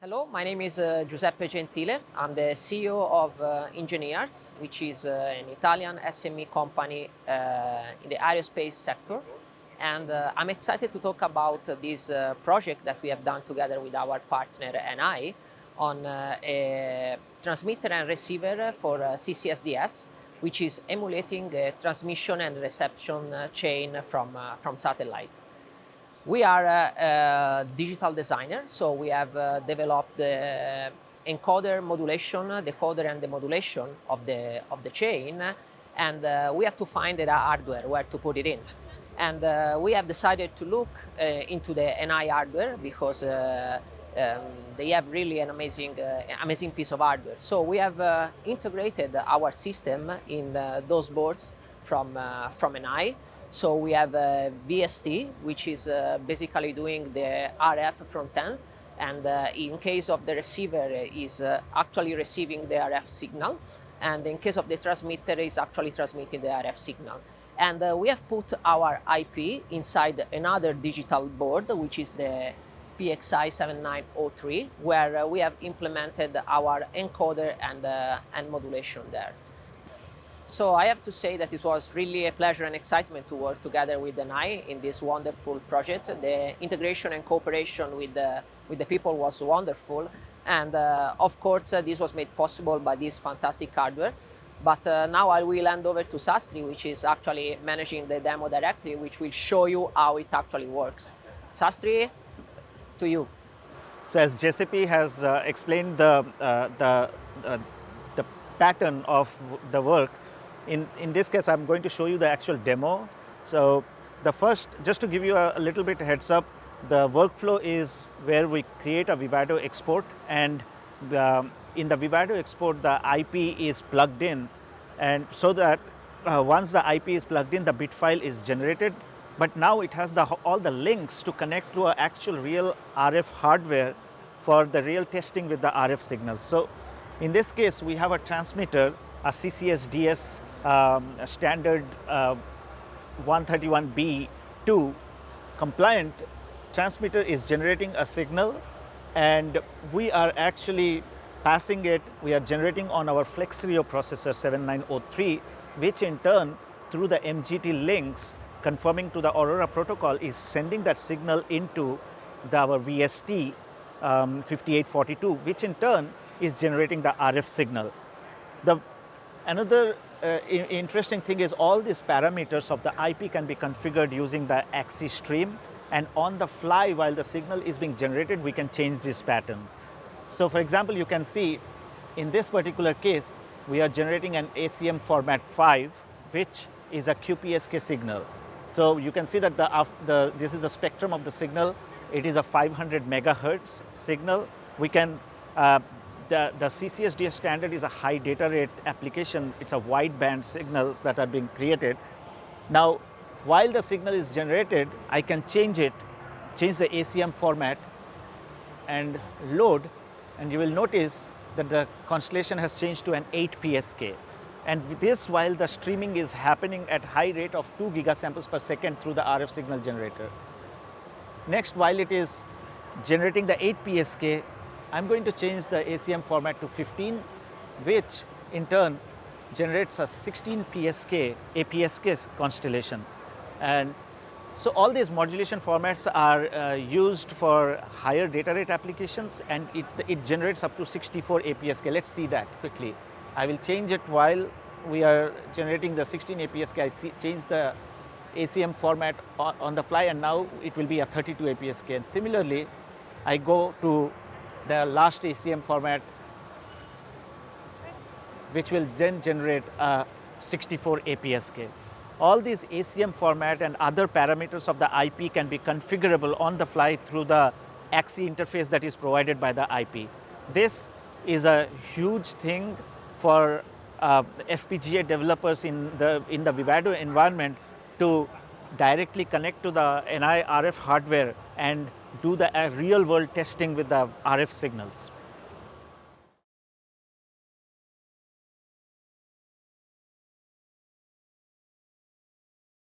Hello, my name is Giuseppe Gentile. I'm the CEO of IngeniArs, which is an Italian SME company in the aerospace sector. And I'm excited to talk about this project that we have done together with our partner NI on a transmitter and receiver for CCSDS, which is emulating a transmission and reception chain from satellite. We are a digital designer, so we have developed the encoder modulation, decoder and demodulation of the chain, and we have to find the hardware where to put it in. And we have decided to look into the NI hardware because they have really an amazing piece of hardware. So we have integrated our system in those boards from NI. So we have VST, which is basically doing the RF front end, and in case of the receiver is actually receiving the RF signal, and in case of the transmitter is actually transmitting the RF signal. And we have put our IP inside another digital board, which is the PXI 7903, where we have implemented our encoder and modulation there. So I have to say that it was really a pleasure and excitement to work together with NI in this wonderful project. The integration and cooperation with the people was wonderful. And of course, this was made possible by this fantastic hardware. But now I will hand over to Sastri, which is actually managing the demo directly, which will show you how it actually works. Sastri, to you. So as Giuseppe has explained the pattern of the work, in this case, I'm going to show you the actual demo. So the first, just to give you a little bit heads up, the workflow is where we create a Vivado export, and in the Vivado export, the IP is plugged in, and so that once the IP is plugged in, the bit file is generated. But now it has all the links to connect to an actual real RF hardware for the real testing with the RF signals. So in this case, we have a transmitter, a CCSDS standard 131B2 compliant transmitter is generating a signal, and we are actually passing it, we are generating on our FlexRio processor 7903, which in turn through the MGT links conforming to the Aurora protocol is sending that signal into our VST 5842, which in turn is generating the RF signal. Another interesting thing is all these parameters of the IP can be configured using the axis stream, and on the fly while the signal is being generated, we can change this pattern. So for example, you can see in this particular case, we are generating an ACM format 5, which is a QPSK signal. So you can see that this is the spectrum of the signal. It is a 500 megahertz signal. We can the CCSDS standard is a high data rate application. It's a wideband signals that are being created. Now, while the signal is generated, I can change the ACM format and load, and you will notice that the constellation has changed to an 8 PSK. And with this, while the streaming is happening at high rate of 2 gigasamples per second through the RF signal generator. Next, while it is generating the 8 PSK, I'm going to change the ACM format to 15, which in turn generates a 16 PSK APSK constellation. And so all these modulation formats are used for higher data rate applications, and it generates up to 64 APSK. Let's see that quickly. I will change it while we are generating the 16 APSK. I change the ACM format on the fly, and now it will be a 32 APSK. And similarly, I go to the last ACM format, which will then generate a 64 APSK. All these ACM format and other parameters of the IP can be configurable on the fly through the AXI interface that is provided by the IP. This is a huge thing for FPGA developers in the Vivado environment to directly connect to the NI RF hardware and do the real world testing with the RF signals.